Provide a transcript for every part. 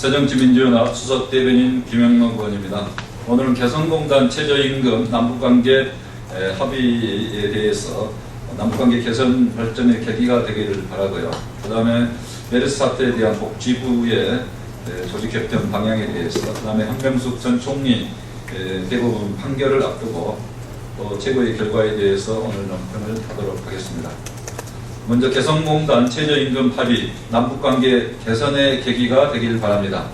새정치민주연합 수석대변인 김영록 의원입니다. 오늘은 개성공단 최저임금 남북관계 합의에 대해서 남북관계 개선 발전의 계기가 되기를 바라고요. 그 다음에 메르스 사태에 대한 복지부의 조직 개편 방향에 대해서, 그 다음에 한명숙 전 총리 대법원 판결을 앞두고 또 최고의 결과에 대해서 오늘 논평을 하도록 하겠습니다. 먼저 개성공단 최저임금 합의 남북관계 개선의 계기가 되길 바랍니다.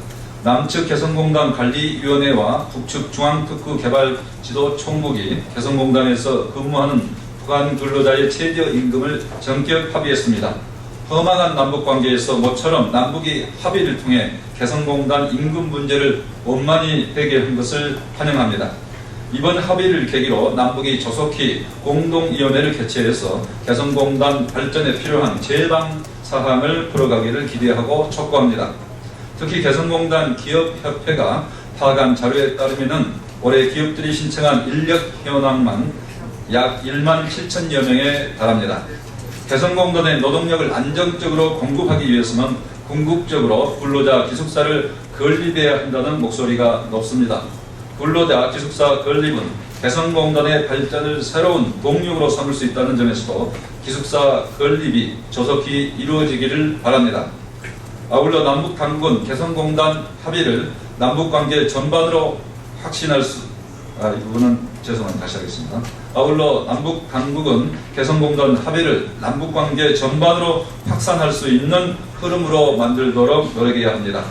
남측 개성공단 관리위원회와 북측 중앙특구개발지도총국이 개성공단에서 근무하는 북한 근로자의 최저임금을 전격 합의했습니다. 험악한 남북관계에서 모처럼 남북이 합의를 통해 개성공단 임금 문제를 원만히 해결한 것을 환영합니다. 이번 합의를 계기로 남북이 조속히 공동위원회를 개최해서 개성공단 발전에 필요한 제방 사항을 풀어가기를 기대하고 촉구합니다. 특히 개성공단 기업협회가 파악한 자료에 따르면 올해 기업들이 신청한 인력 현황만 약 1만 7천여 명에 달합니다. 개성공단의 노동력을 안정적으로 공급하기 위해서는 궁극적으로 근로자 기숙사를 건립해야 한다는 목소리가 높습니다. 근로자 기숙사 건립은 개성공단의 발전을 새로운 동력으로 삼을 수 있다는 점에서도 기숙사 건립이 조속히 이루어지기를 바랍니다. 아울러 남북당국은 개성공단 합의를 남북관계 전반으로 확신할 수 이 부분은 죄송합니다. 다시 하겠습니다. 아울러 남북당국은 개성공단 합의를 남북관계 전반으로 확산할 수 있는 흐름으로 만들도록 노력해야 합니다.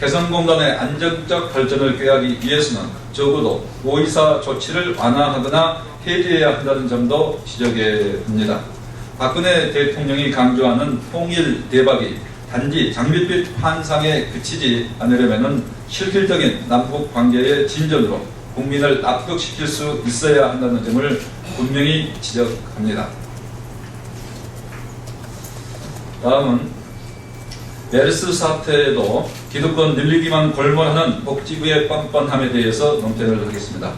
개성공단의 안정적 발전을 꾀하기 위해서는 적어도 모의사 조치를 완화하거나 해제해야 한다는 점도 지적해 봅니다. 박근혜 대통령이 강조하는 통일 대박이 단지 장밋빛 환상에 그치지 않으려면 실질적인 남북 관계의 진전으로 국민을 납득시킬 수 있어야 한다는 점을 분명히 지적합니다. 다음은 메르스 사태에도 기득권 늘리기만 골몰하는 복지부의 뻔뻔함에 대해서 논평을 하겠습니다.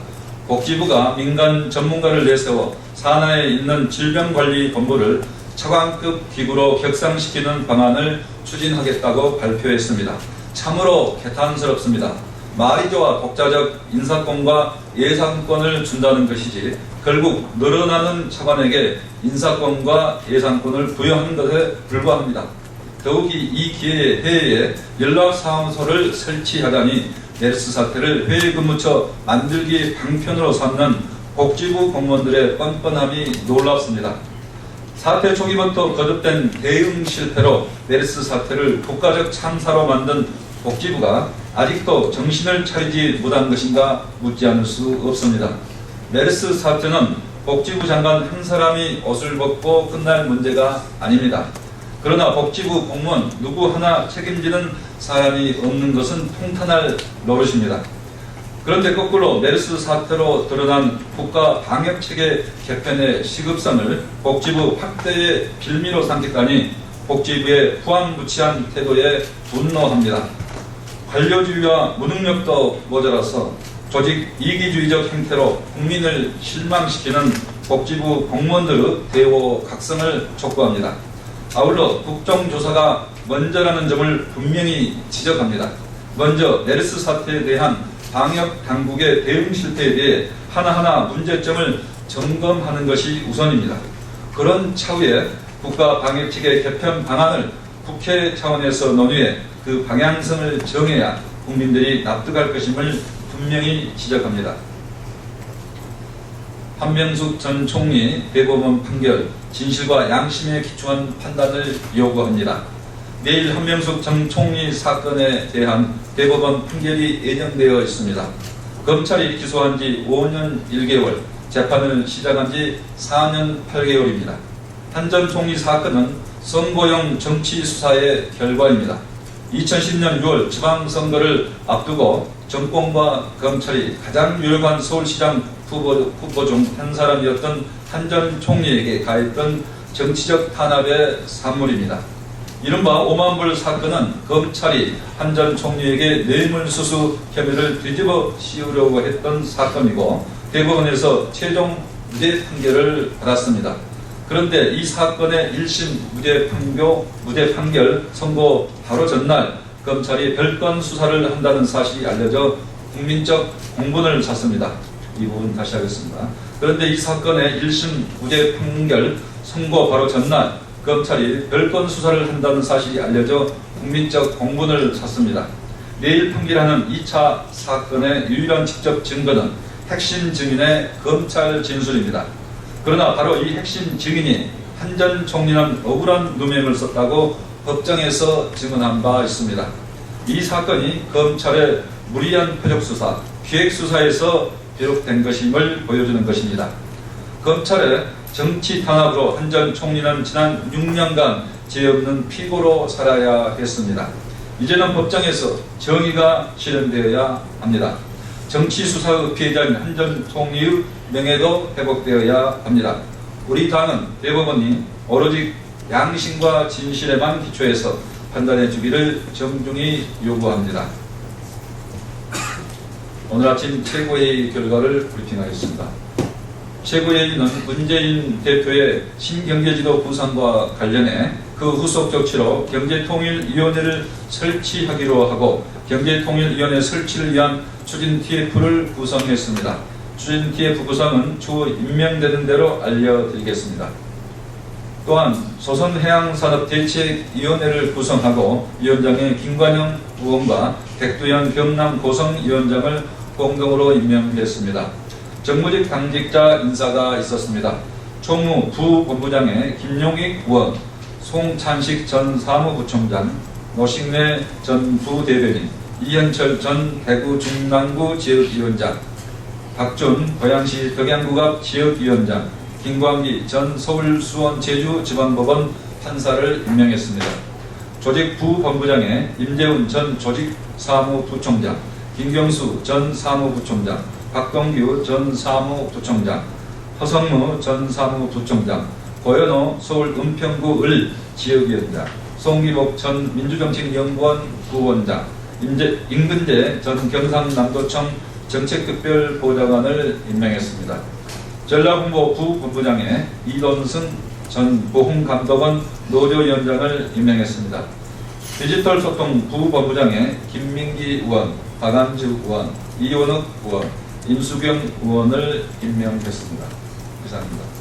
복지부가 민간 전문가를 내세워 산하에 있는 질병관리본부를 차관급 기구로 격상시키는 방안을 추진하겠다고 발표했습니다. 참으로 개탄스럽습니다. 말이 좋아 독자적 인사권과 예산권을 준다는 것이지 결국 늘어나는 차관에게 인사권과 예산권을 부여하는 것에 불과합니다. 더욱이 이 기회에 해외에 연락사무소를 설치하다니 메르스 사태를 해외 근무처 만들기 방편으로 삼는 복지부 공무원들의 뻔뻔함이 놀랍습니다. 사태 초기부터 거듭된 대응 실패로 메르스 사태를 국가적 참사로 만든 복지부가 아직도 정신을 차리지 못한 것인가 묻지 않을 수 없습니다. 메르스 사태는 복지부 장관 한 사람이 옷을 벗고 끝날 문제가 아닙니다. 그러나 복지부 공무원 누구 하나 책임지는 사람이 없는 것은 통탄할 노릇입니다. 그런데 거꾸로 메르스 사태로 드러난 국가 방역체계 개편의 시급성을 복지부 확대의 빌미로 삼겠다니 복지부의 후한무치한 태도에 분노합니다. 관료주의와 무능력도 모자라서 조직 이기주의적 행태로 국민을 실망시키는 복지부 공무원들의 대오각성을 촉구합니다. 아울러 국정조사가 먼저라는 점을 분명히 지적합니다. 먼저 메르스 사태에 대한 방역 당국의 대응 실패에 대해 하나하나 문제점을 점검하는 것이 우선입니다. 그런 차후에 국가 방역체계 개편 방안을 국회 차원에서 논의해 그 방향성을 정해야 국민들이 납득할 것임을 분명히 지적합니다. 한명숙 전 총리 대법원 판결, 진실과 양심에 기초한 판단을 요구합니다. 내일 한명숙 전 총리 사건에 대한 대법원 판결이 예정되어 있습니다. 검찰이 기소한 지 5년 1개월, 재판을 시작한 지 4년 8개월입니다. 한 전 총리 사건은 선고용 정치 수사의 결과입니다. 2010년 6월 지방선거를 앞두고 정권과 검찰이 가장 유력한 서울시장 후보 중 한 사람이었던 한 전 총리에게 가했던 정치적 탄압의 산물입니다. 이른바 오만불 사건은 검찰이 한 전 총리에게 뇌물수수 혐의를 뒤집어 씌우려고 했던 사건이고 대법원에서 최종 무죄 판결을 받았습니다. 그런데 이 사건의 1심 무죄 판결 선고 바로 전날 검찰이 별건 수사를 한다는 사실이 알려져 국민적 공분을 샀습니다. 이 부분 다시 하겠습니다. 그런데 이 사건의 1심 무죄 판결 선고 바로 전날 검찰이 별건 수사를 한다는 사실이 알려져 국민적 공분을 샀습니다. 내일 판결하는 2차 사건의 유일한 직접 증거는 핵심 증인의 검찰 진술입니다. 그러나 바로 이 핵심 증인이 한 전 총리는 억울한 누명을 썼다고 법정에서 증언한 바 있습니다. 이 사건이 검찰의 무리한 표적수사, 기획수사에서 비롯된 것임을 보여주는 것입니다. 검찰의 정치 탄압으로 한 전 총리는 지난 6년간 죄 없는 피고로 살아야 했습니다. 이제는 법정에서 정의가 실현되어야 합니다. 정치 수사의 피해자인 한 전 총리의 명예도 회복되어야 합니다. 우리 당은 대법원이 오로지 양심과 진실에만 기초해서 판단해 주기를 정중히 요구합니다. 오늘 아침 최고회의 결과를 브리핑하겠습니다. 최고회의는 문재인 대표의 신경제지도 구상과 관련해 그 후속 조치로 경제통일위원회를 설치하기로 하고 경제통일위원회 설치를 위한 추진 TF를 구성했습니다. 추진 TF 구성은 추후 임명되는 대로 알려드리겠습니다. 또한 조선해양산업대책위원회를 구성하고 위원장에 김관영 의원과 백두현 경남고성위원장을 공동으로 임명했습니다. 정무직 당직자 인사가 있었습니다. 총무 부본부장에 김용익 의원, 송찬식 전 사무부총장, 노식래 전 부대변인, 이현철 전 대구 중랑구 지역위원장, 박준 고양시 덕양구갑 지역위원장, 김광기 전 서울 수원 제주 지방법원 판사를 임명했습니다. 조직 부본부장에 임재훈 전 조직사무부총장, 김경수 전 사무부총장, 박동규 전 사무부총장, 허성무 전 사무부총장, 고현호 서울 은평구 을 지역위원장, 송기복 전 민주정책연구원 부원장, 임근재 전 경상남도청 정책특별보좌관을 임명했습니다. 전라북도 부본부장에 이돈승 전 보훈감독원 노조위원장을 임명했습니다. 디지털소통 부본부장에 김민기 의원, 박안주 의원, 이원욱 의원, 임수경 의원을 임명했습니다. 이상입니다.